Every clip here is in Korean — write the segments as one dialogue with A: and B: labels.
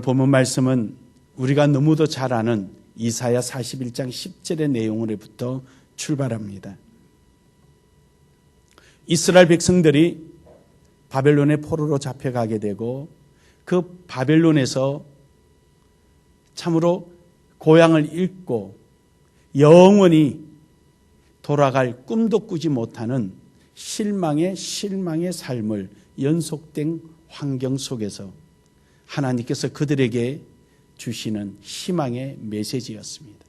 A: 본문 말씀은 우리가 너무도 잘 아는 이사야 41장 10절의 내용으로부터 출발합니다. 이스라엘 백성들이 바벨론의 포로로 잡혀가게 되고 그 바벨론에서 참으로 고향을 잃고 영원히 돌아갈 꿈도 꾸지 못하는 실망의 삶을 연속된 환경 속에서 하나님께서 그들에게 주시는 희망의 메시지였습니다.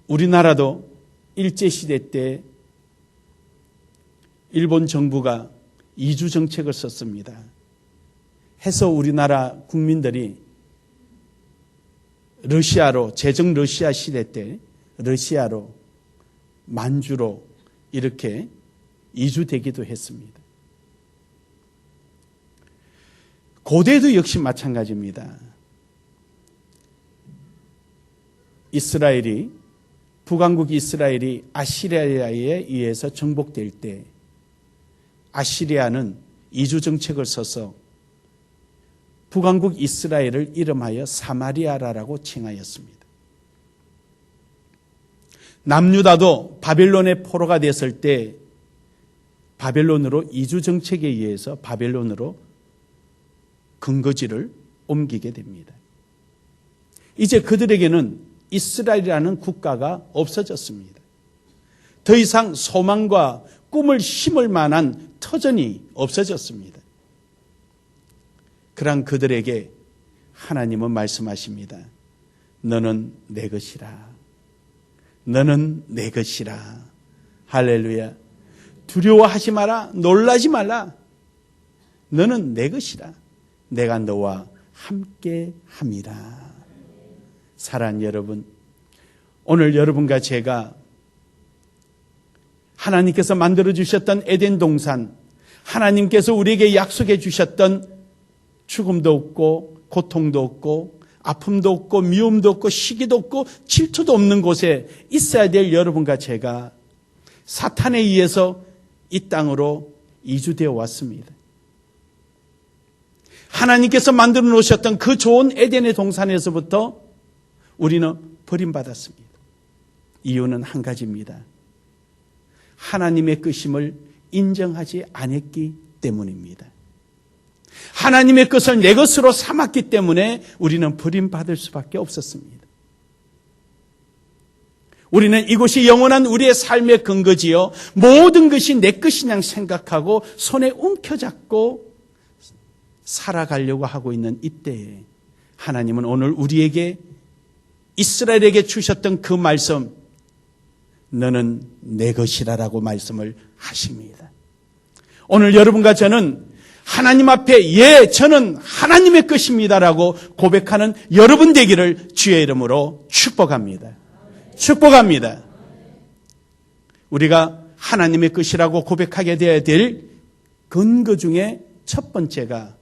A: 우리나라도 일제시대 때 일본 정부가 이주 정책을 썼습니다. 해서 우리나라 국민들이 러시아로, 제정 러시아 시대 때 러시아로, 만주로 이렇게 이주되기도 했습니다. 고대도 역시 마찬가지입니다. 북왕국 이스라엘이 아시리아에 의해서 정복될 때 아시리아는 이주 정책을 써서 북왕국 이스라엘을 이름하여 사마리아라라고 칭하였습니다. 남유다도 바벨론의 포로가 됐을 때 바벨론으로 이주 정책에 의해서 바벨론으로 근거지를 옮기게 됩니다. 이제 그들에게는 이스라엘이라는 국가가 없어졌습니다. 더 이상 소망과 꿈을 심을 만한 터전이 없어졌습니다. 그런 그들에게 하나님은 말씀하십니다. 너는 내 것이라. 너는 내 것이라. 할렐루야. 두려워하지 마라. 놀라지 말라. 너는 내 것이라. 내가 너와 함께 함이라. 사랑하는 여러분, 오늘 여러분과 제가 하나님께서 만들어주셨던 에덴 동산, 하나님께서 우리에게 약속해 주셨던 죽음도 없고 고통도 없고 아픔도 없고 미움도 없고 시기도 없고 질투도 없는 곳에 있어야 될 여러분과 제가 사탄에 의해서 이 땅으로 이주되어 왔습니다. 하나님께서 만들어 놓으셨던 그 좋은 에덴의 동산에서부터 우리는 버림받았습니다. 이유는 한 가지입니다. 하나님의 끝임을 인정하지 않았기 때문입니다. 하나님의 것을 내 것으로 삼았기 때문에 우리는 버림받을 수밖에 없었습니다. 우리는 이곳이 영원한 우리의 삶의 근거지요. 모든 것이 내 것이냐 생각하고 손에 움켜잡고 살아가려고 하고 있는 이때에 하나님은 오늘 우리에게 이스라엘에게 주셨던 그 말씀, 너는 내 것이라라고 말씀을 하십니다. 오늘 여러분과 저는 하나님 앞에 저는 하나님의 것입니다라고 고백하는 여러분 되기를 주의 이름으로 축복합니다. 축복합니다. 우리가 하나님의 것이라고 고백하게 되어야 될 근거 중에 첫 번째가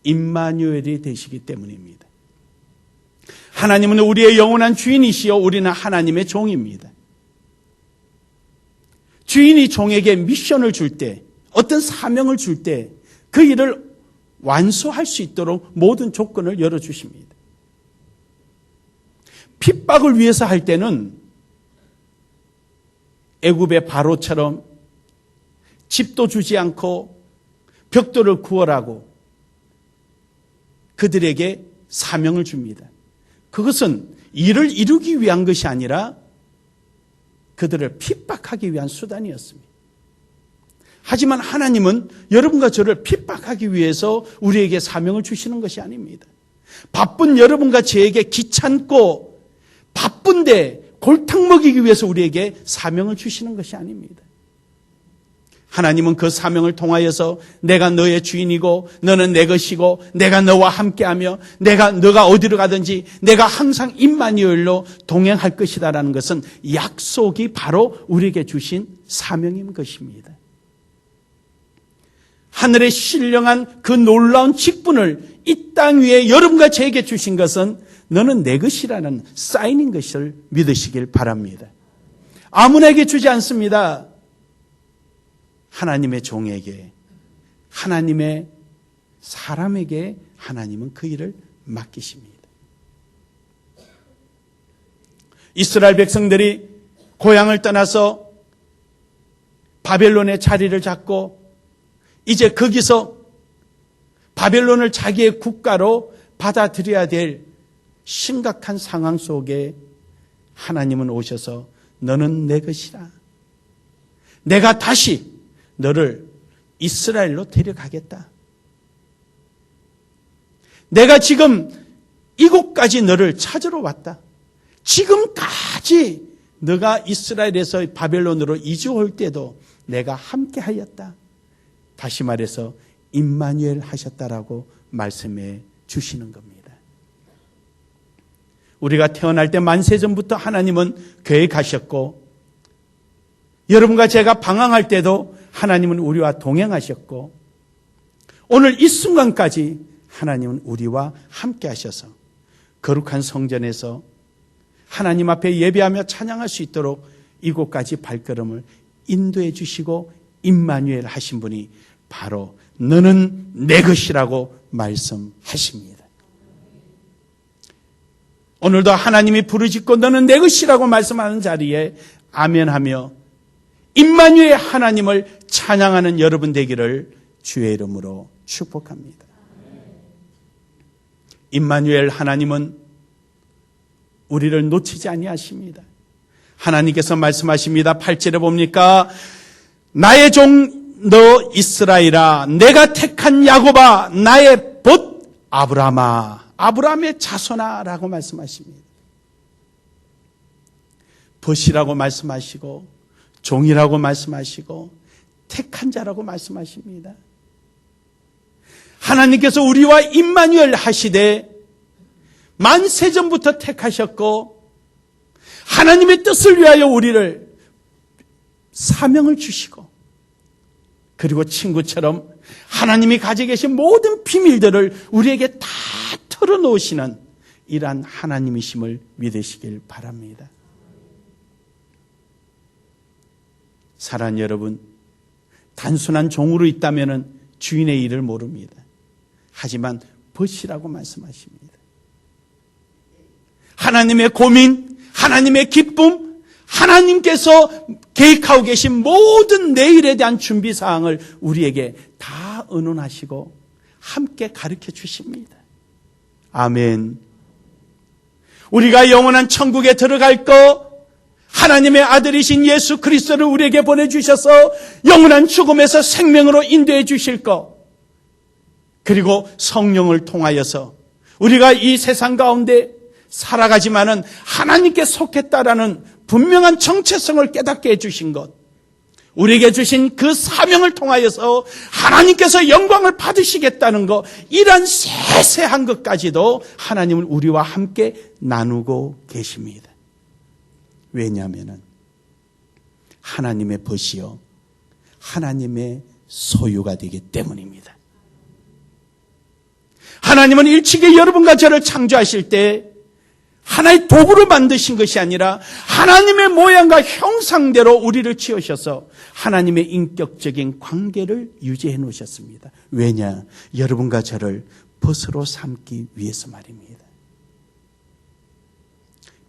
A: 임마누엘이 되시기 때문입니다. 하나님은 우리의 영원한 주인이시요 우리는 하나님의 종입니다. 주인이 종에게 미션을 줄 때, 어떤 사명을 줄 때 그 일을 완수할 수 있도록 모든 조건을 열어주십니다. 핍박을 위해서 할 때는 애굽의 바로처럼 집도 주지 않고 벽돌을 구하라고 그들에게 사명을 줍니다. 그것은 일을 이루기 위한 것이 아니라 그들을 핍박하기 위한 수단이었습니다. 하지만 하나님은 여러분과 저를 핍박하기 위해서 우리에게 사명을 주시는 것이 아닙니다. 바쁜 여러분과 저에게 귀찮고 바쁜데 골탕 먹이기 위해서 우리에게 사명을 주시는 것이 아닙니다. 하나님은 그 사명을 통하여서 내가 너의 주인이고 너는 내 것이고 내가 너와 함께하며 너가 어디로 가든지 내가 항상 임마누엘로 동행할 것이다라는 것은 약속이 바로 우리에게 주신 사명인 것입니다. 하늘의 신령한 그 놀라운 직분을 이 땅 위에 여러분과 저에게 주신 것은 너는 내 것이라는 사인인 것을 믿으시길 바랍니다. 아무나에게 주지 않습니다. 하나님의 종에게, 하나님의 사람에게 하나님은 그 일을 맡기십니다. 이스라엘 백성들이 고향을 떠나서 바벨론의 자리를 잡고 이제 거기서 바벨론을 자기의 국가로 받아들여야 될 심각한 상황 속에 하나님은 오셔서 너는 내 것이라. 내가 다시 너를 이스라엘로 데려가겠다. 내가 지금 이곳까지 너를 찾으러 왔다. 지금까지 너가 이스라엘에서 바벨론으로 이주할 때도 내가 함께하였다. 다시 말해서 임마누엘 하셨다라고 말씀해 주시는 겁니다. 우리가 태어날 때 만세전부터 하나님은 계획하셨고 여러분과 제가 방황할 때도 하나님은 우리와 동행하셨고 오늘 이 순간까지 하나님은 우리와 함께 하셔서 거룩한 성전에서 하나님 앞에 예배하며 찬양할 수 있도록 이곳까지 발걸음을 인도해 주시고 임마누엘 하신 분이 바로 너는 내 것이라고 말씀하십니다. 오늘도 하나님이 부르짖고 너는 내 것이라고 말씀하는 자리에 아멘하며 임마누엘 하나님을 찬양하는 여러분 되기를 주의 이름으로 축복합니다. 임마누엘 하나님은 우리를 놓치지 아니하십니다. 하나님께서 말씀하십니다. 8절에 봅니까? 나의 종 너 이스라엘아, 내가 택한 야곱아, 나의 벗 아브라함아, 아브라함의 자손아 라고 말씀하십니다. 벗이라고 말씀하시고 종이라고 말씀하시고 택한 자라고 말씀하십니다. 하나님께서 우리와 임마누엘 하시되 만세전부터 택하셨고 하나님의 뜻을 위하여 우리를 사명을 주시고 그리고 친구처럼 하나님이 가지고 계신 모든 비밀들을 우리에게 다 털어놓으시는 이러한 하나님이심을 믿으시길 바랍니다. 사랑하는 여러분, 단순한 종으로 있다면 주인의 일을 모릅니다. 하지만 벗이라고 말씀하십니다. 하나님의 고민, 하나님의 기쁨, 하나님께서 계획하고 계신 모든 내일에 대한 준비사항을 우리에게 다 의논하시고 함께 가르쳐 주십니다. 아멘. 우리가 영원한 천국에 들어갈 거 하나님의 아들이신 예수 그리스도를 우리에게 보내주셔서 영원한 죽음에서 생명으로 인도해 주실 거 그리고 성령을 통하여서 우리가 이 세상 가운데 살아가지만은 하나님께 속했다라는 분명한 정체성을 깨닫게 해주신 것, 우리에게 주신 그 사명을 통하여서 하나님께서 영광을 받으시겠다는 것, 이런 세세한 것까지도 하나님은 우리와 함께 나누고 계십니다. 왜냐하면 하나님의 벗이요 하나님의 소유가 되기 때문입니다. 하나님은 일찍이 여러분과 저를 창조하실 때 하나의 도구로 만드신 것이 아니라 하나님의 모양과 형상대로 우리를 지으셔서 하나님의 인격적인 관계를 유지해 놓으셨습니다. 왜냐? 여러분과 저를 벗으로 삼기 위해서 말입니다.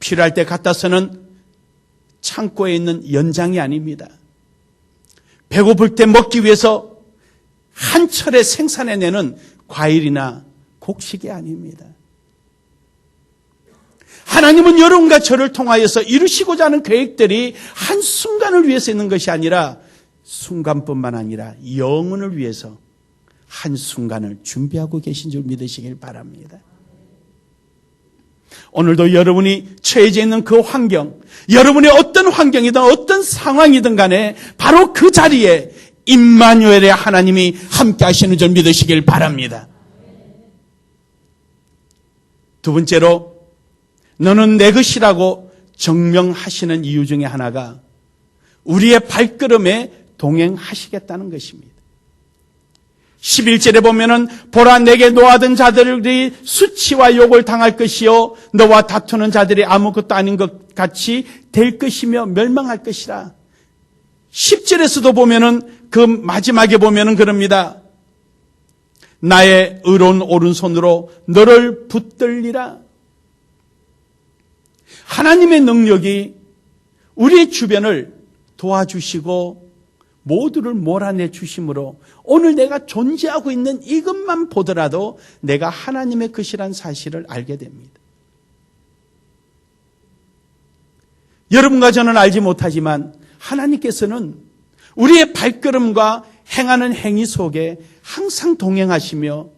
A: 필요할 때 갖다서는 창고에 있는 연장이 아닙니다. 배고플 때 먹기 위해서 한철에 생산해내는 과일이나 곡식이 아닙니다. 하나님은 여러분과 저를 통하여서 이루시고자 하는 계획들이 한순간을 위해서 있는 것이 아니라 순간뿐만 아니라 영원을 위해서 한순간을 준비하고 계신 줄 믿으시길 바랍니다. 오늘도 여러분이 처해져 있는 그 환경, 여러분이 어떤 환경이든 어떤 상황이든 간에 바로 그 자리에 임마누엘의 하나님이 함께 하시는 줄 믿으시길 바랍니다. 두 번째로 너는 내 것이라고 정명하시는 이유 중에 하나가 우리의 발걸음에 동행하시겠다는 것입니다. 11절에 보면은 보라 내게 노하던 자들이 수치와 욕을 당할 것이요 너와 다투는 자들이 아무것도 아닌 것 같이 될 것이며 멸망할 것이라. 10절에서도 보면은 그 마지막에 보면은 그럽니다. 나의 의로운 오른손으로 너를 붙들리라. 하나님의 능력이 우리의 주변을 도와주시고 모두를 몰아내 주심으로 오늘 내가 존재하고 있는 이것만 보더라도 내가 하나님의 것이란 사실을 알게 됩니다. 여러분과 저는 알지 못하지만 하나님께서는 우리의 발걸음과 행하는 행위 속에 항상 동행하시며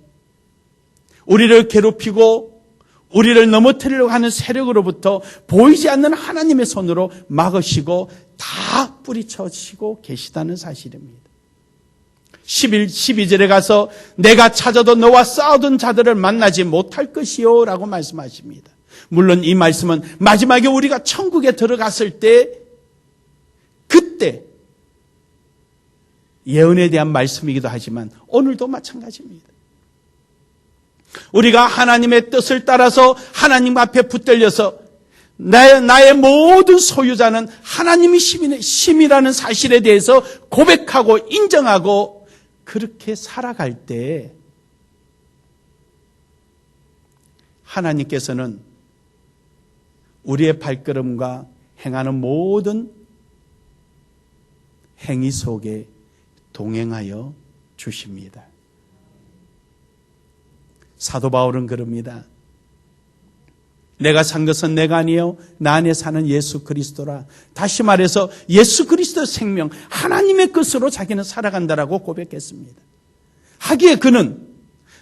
A: 우리를 괴롭히고 우리를 넘어뜨리려고 하는 세력으로부터 보이지 않는 하나님의 손으로 막으시고 다 뿌리쳐시고 계시다는 사실입니다. 12절에 가서 내가 찾아도 너와 싸우던 자들을 만나지 못할 것이요 라고 말씀하십니다. 물론 이 말씀은 마지막에 우리가 천국에 들어갔을 때 그때 예언에 대한 말씀이기도 하지만 오늘도 마찬가지입니다. 우리가 하나님의 뜻을 따라서 하나님 앞에 붙들려서 나의 모든 소유자는 하나님이 심이라는 사실에 대해서 고백하고 인정하고 그렇게 살아갈 때 하나님께서는 우리의 발걸음과 행하는 모든 행위 속에 동행하여 주십니다. 사도 바울은 그럽니다. 내가 산 것은 내가 아니요 나 안에 사는 예수 그리스도라. 다시 말해서 예수 그리스도의 생명, 하나님의 것으로 자기는 살아간다라고 고백했습니다. 하기에 그는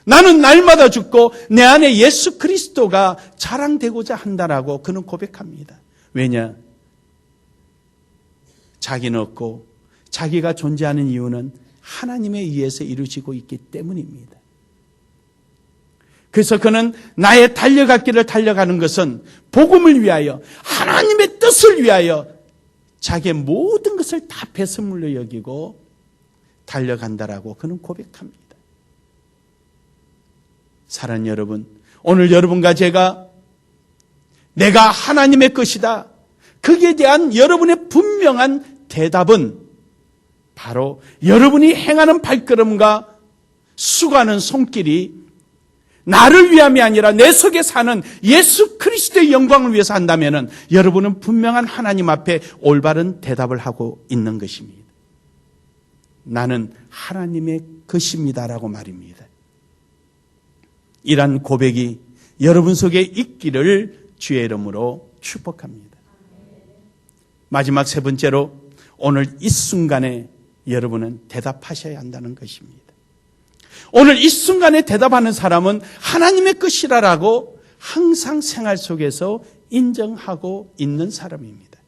A: 나는 날마다 죽고 내 안에 예수 그리스도가 자랑되고자 한다라고 그는 고백합니다. 왜냐? 자기는 없고 자기가 존재하는 이유는 하나님에 의해서 이루어지고 있기 때문입니다. 그래서 그는 나의 달려갔기를 달려가는 것은 복음을 위하여 하나님의 뜻을 위하여 자기의 모든 것을 다 배설물로 여기고 달려간다라고 그는 고백합니다. 사랑하는 여러분, 오늘 여러분과 제가 내가 하나님의 것이다. 거기에 대한 여러분의 분명한 대답은 바로 여러분이 행하는 발걸음과 수고하는 손길이 나를 위함이 아니라 내 속에 사는 예수 그리스도의 영광을 위해서 한다면 여러분은 분명한 하나님 앞에 올바른 대답을 하고 있는 것입니다. 나는 하나님의 것입니다라고 말입니다. 이러한 고백이 여러분 속에 있기를 주의 이름으로 축복합니다. 마지막 세 번째로 오늘 이 순간에 여러분은 대답하셔야 한다는 것입니다. 오늘 이 순간에 대답하는 사람은 하나님의 것이라고 항상 생활 속에서 인정하고 있는 사람입니다.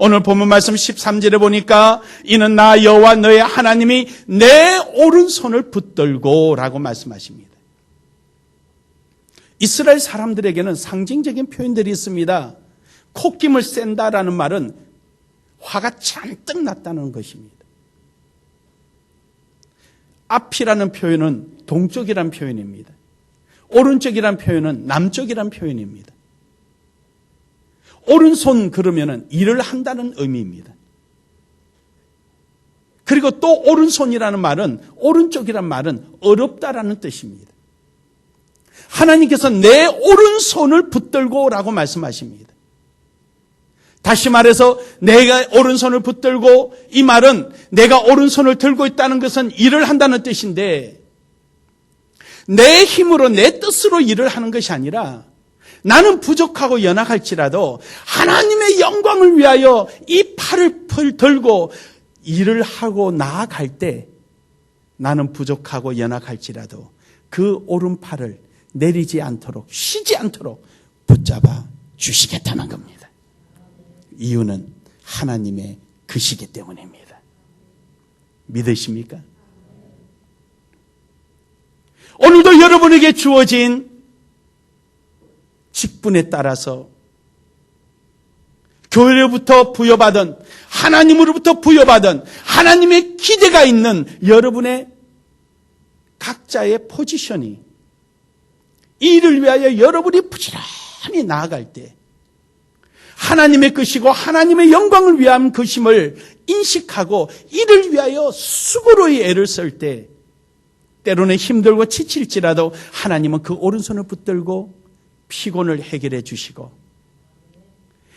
A: 오늘 본문 말씀 13절에 보니까 이는 나 여호와 너의 하나님이 내 오른손을 붙들고 라고 말씀하십니다. 이스라엘 사람들에게는 상징적인 표현들이 있습니다. 콧김을 쐰다라는 말은 화가 잔뜩 났다는 것입니다. 앞이라는 표현은 동쪽이라는 표현입니다. 오른쪽이라는 표현은 남쪽이라는 표현입니다. 오른손 그러면은 일을 한다는 의미입니다. 그리고 또 오른손이라는 말은 오른쪽이라는 말은 어렵다라는 뜻입니다. 하나님께서 내 오른손을 붙들고라고 말씀하십니다. 다시 말해서 내가 오른손을 붙들고 이 말은 내가 오른손을 들고 있다는 것은 일을 한다는 뜻인데 내 힘으로 내 뜻으로 일을 하는 것이 아니라 나는 부족하고 연약할지라도 하나님의 영광을 위하여 이 팔을 들고 일을 하고 나아갈 때 나는 부족하고 연약할지라도 그 오른팔을 내리지 않도록 쉬지 않도록 붙잡아 주시겠다는 겁니다. 이유는 하나님의 것이기 때문입니다. 믿으십니까? 오늘도 여러분에게 주어진 직분에 따라서 교회로부터 부여받은 하나님으로부터 부여받은 하나님의 기대가 있는 여러분의 각자의 포지션이 이 일을 위하여 여러분이 부지런히 나아갈 때 하나님의 것이고 하나님의 영광을 위한 것임을 인식하고 이를 위하여 수고로의 애를 쓸 때 때로는 힘들고 지칠지라도 하나님은 그 오른손을 붙들고 피곤을 해결해 주시고,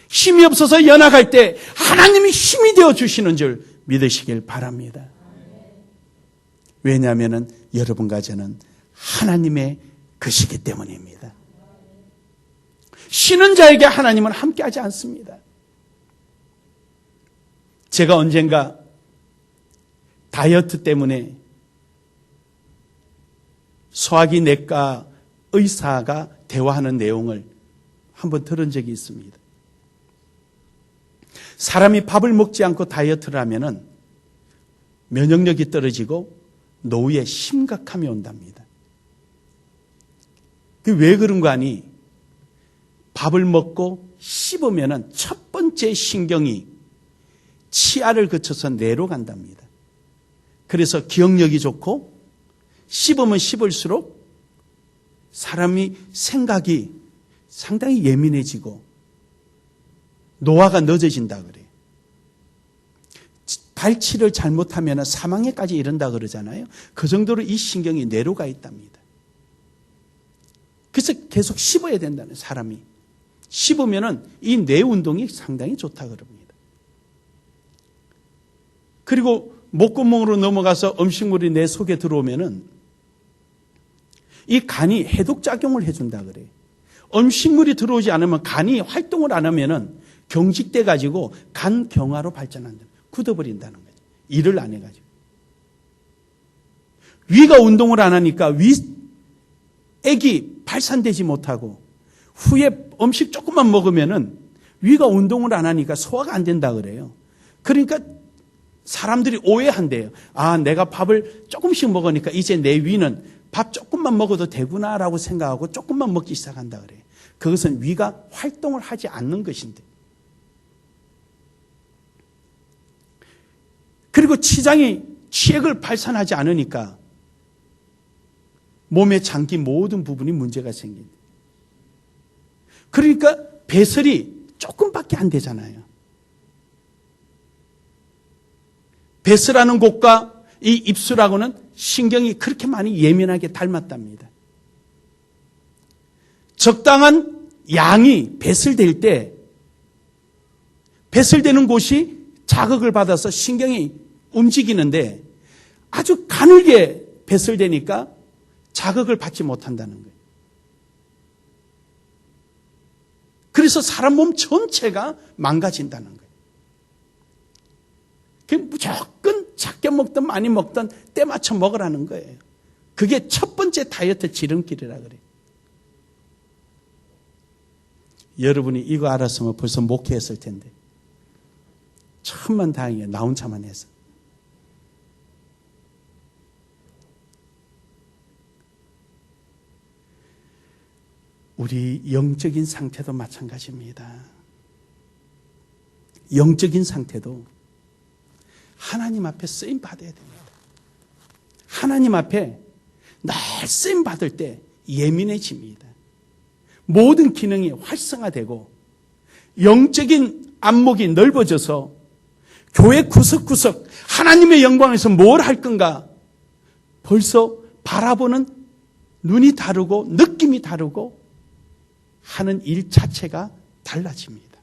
A: 힘이 없어서 연약할 때 하나님이 힘이 되어 주시는 줄 믿으시길 바랍니다. 왜냐하면 여러분과 저는 하나님의 것이기 때문입니다. 쉬는 자에게 하나님은 함께하지 않습니다. 제가 언젠가 다이어트 때문에 소화기 내과 의사가 대화하는 내용을 한번 들은 적이 있습니다. 사람이 밥을 먹지 않고 다이어트를 하면은 면역력이 떨어지고 노후에 심각함이 온답니다. 왜 그런 거 아니? 밥을 먹고 씹으면은 첫 번째 신경이 치아를 거쳐서 뇌로 간답니다. 그래서 기억력이 좋고 씹으면 씹을수록 사람이 생각이 상당히 예민해지고 노화가 늦어진다 그래요. 발치를 잘못하면 사망에까지 이른다 그러잖아요. 그 정도로 이 신경이 뇌로 가 있답니다. 그래서 계속 씹어야 된다는, 사람이. 씹으면 이 뇌 운동이 상당히 좋다 그럽니다. 그리고 목구멍으로 넘어가서 음식물이 내 속에 들어오면은 이 간이 해독작용을 해준다 그래요. 음식물이 들어오지 않으면, 간이 활동을 안 하면은 경직돼 가지고 간 경화로 발전한다. 굳어버린다는 거죠. 일을 안 해가지고. 위가 운동을 안 하니까 액이 발산되지 못하고 후에 음식 조금만 먹으면은 위가 운동을 안 하니까 소화가 안 된다 그래요. 그러니까 사람들이 오해한대요. 아, 내가 밥을 조금씩 먹으니까 이제 내 위는 밥 조금만 먹어도 되구나라고 생각하고 조금만 먹기 시작한다 그래요. 그것은 위가 활동을 하지 않는 것인데. 그리고 치장이 치액을 발산하지 않으니까 몸에 잠긴 모든 부분이 문제가 생긴다. 그러니까 배설이 조금밖에 안 되잖아요. 배설하는 곳과 이 입술하고는 신경이 그렇게 많이 예민하게 닮았답니다. 적당한 양이 배설될 때 배설되는 곳이 자극을 받아서 신경이 움직이는데 아주 가늘게 배설되니까 자극을 받지 못한다는 거예요. 그래서 사람 몸 전체가 망가진다는 거예요. 무조건 작게 먹든 많이 먹든 때 맞춰 먹으라는 거예요. 그게 첫 번째 다이어트 지름길이라 그래요. 여러분이 이거 알았으면 벌써 목회했을 텐데. 천만다행이에요. 나 혼자만 해서. 우리 영적인 상태도 마찬가지입니다. 영적인 상태도 하나님 앞에 쓰임 받아야 됩니다. 하나님 앞에 늘 쓰임 받을 때 예민해집니다. 모든 기능이 활성화되고 영적인 안목이 넓어져서 교회 구석구석 하나님의 영광에서 뭘 할 건가 벌써 바라보는 눈이 다르고 느낌이 다르고 하는 일 자체가 달라집니다.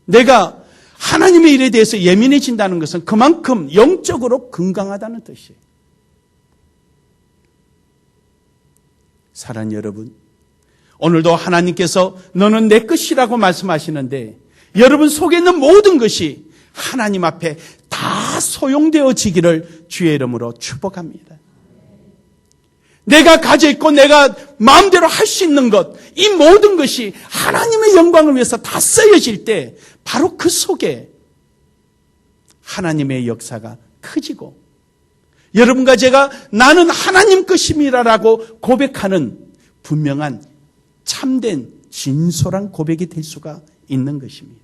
A: 내가 하나님의 일에 대해서 예민해진다는 것은 그만큼 영적으로 건강하다는 뜻이에요. 사랑하는 여러분, 오늘도 하나님께서 너는 내 것이라고 말씀하시는데 여러분 속에 있는 모든 것이 하나님 앞에 다 소용되어지기를 주의 이름으로 축복합니다. 내가 가져 있고 내가 마음대로 할 수 있는 것, 이 모든 것이 하나님의 영광을 위해서 다 쓰여질 때 바로 그 속에 하나님의 역사가 커지고 여러분과 제가 나는 하나님 것입니다라고 고백하는 분명한 참된 진솔한 고백이 될 수가 있는 것입니다.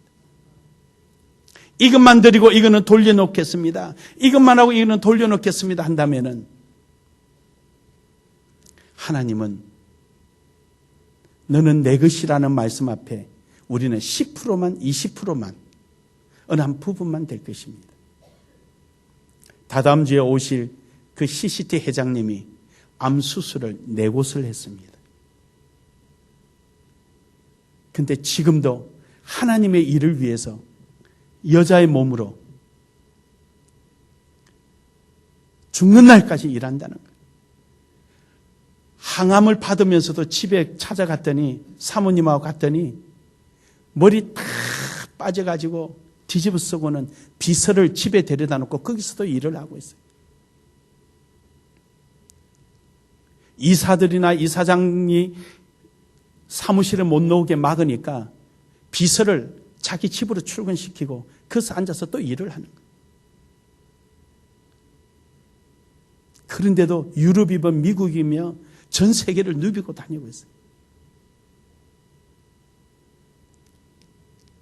A: 이것만 드리고 이거는 돌려놓겠습니다. 이것만 하고 이거는 돌려놓겠습니다 한다면은 하나님은 너는 내 것이라는 말씀 앞에 우리는 10%만 20%만 어느 한 부분만 될 것입니다. 다다음 주에 오실 그 CCT 회장님이 암 수술을 4곳을 했습니다. 근데 지금도 하나님의 일을 위해서 여자의 몸으로 죽는 날까지 일한다는 거예요. 항암을 받으면서도 집에 찾아갔더니, 사모님하고 갔더니 머리 다 빠져가지고 뒤집어 쓰고는 비서를 집에 데려다 놓고 거기서도 일을 하고 있어요. 이사들이나 이사장이 사무실에 못 나오게 막으니까 비서를 자기 집으로 출근시키고 거기서 앉아서 또 일을 하는 거예요. 그런데도 유럽이든 미국이며 전 세계를 누비고 다니고 있어요.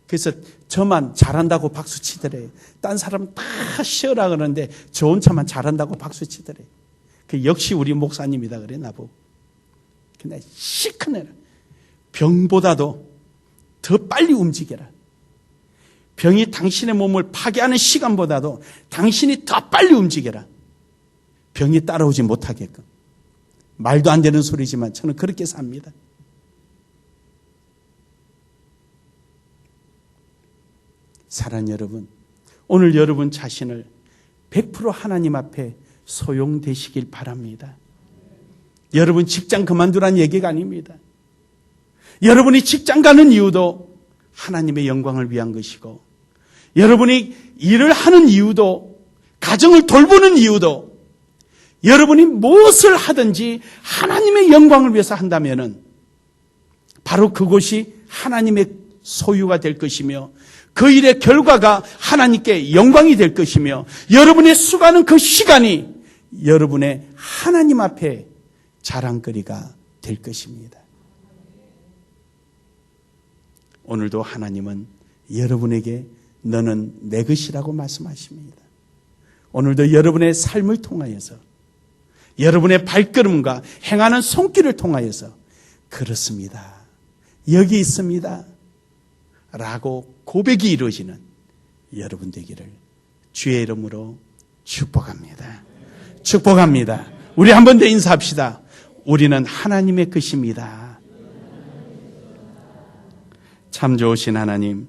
A: 그래서 저만 잘한다고 박수 치더래요. 딴 사람은 다 쉬어라 그러는데 저 혼자만 잘한다고 박수 치더래요. 그 역시 우리 목사님이다 그래 나보고. 근데 시큰해라. 병보다도 더 빨리 움직여라. 병이 당신의 몸을 파괴하는 시간보다도 당신이 더 빨리 움직여라. 병이 따라오지 못하게끔. 말도 안 되는 소리지만 저는 그렇게 삽니다. 사랑하는 여러분, 오늘 여러분 자신을 100% 하나님 앞에 소용되시길 바랍니다. 여러분 직장 그만두라는 얘기가 아닙니다. 여러분이 직장 가는 이유도 하나님의 영광을 위한 것이고, 여러분이 일을 하는 이유도, 가정을 돌보는 이유도, 여러분이 무엇을 하든지 하나님의 영광을 위해서 한다면은 바로 그곳이 하나님의 소유가 될 것이며, 그 일의 결과가 하나님께 영광이 될 것이며, 여러분의 수고하는 그 시간이 여러분의 하나님 앞에 자랑거리가 될 것입니다. 오늘도 하나님은 여러분에게 너는 내 것이라고 말씀하십니다. 오늘도 여러분의 삶을 통하여서, 여러분의 발걸음과 행하는 손길을 통하여서 그렇습니다, 여기 있습니다 라고 고백이 이루어지는 여러분 되기를 주의 이름으로 축복합니다. 축복합니다. 우리 한 번 더 인사합시다. 우리는 하나님의 것입니다. 참 좋으신 하나님,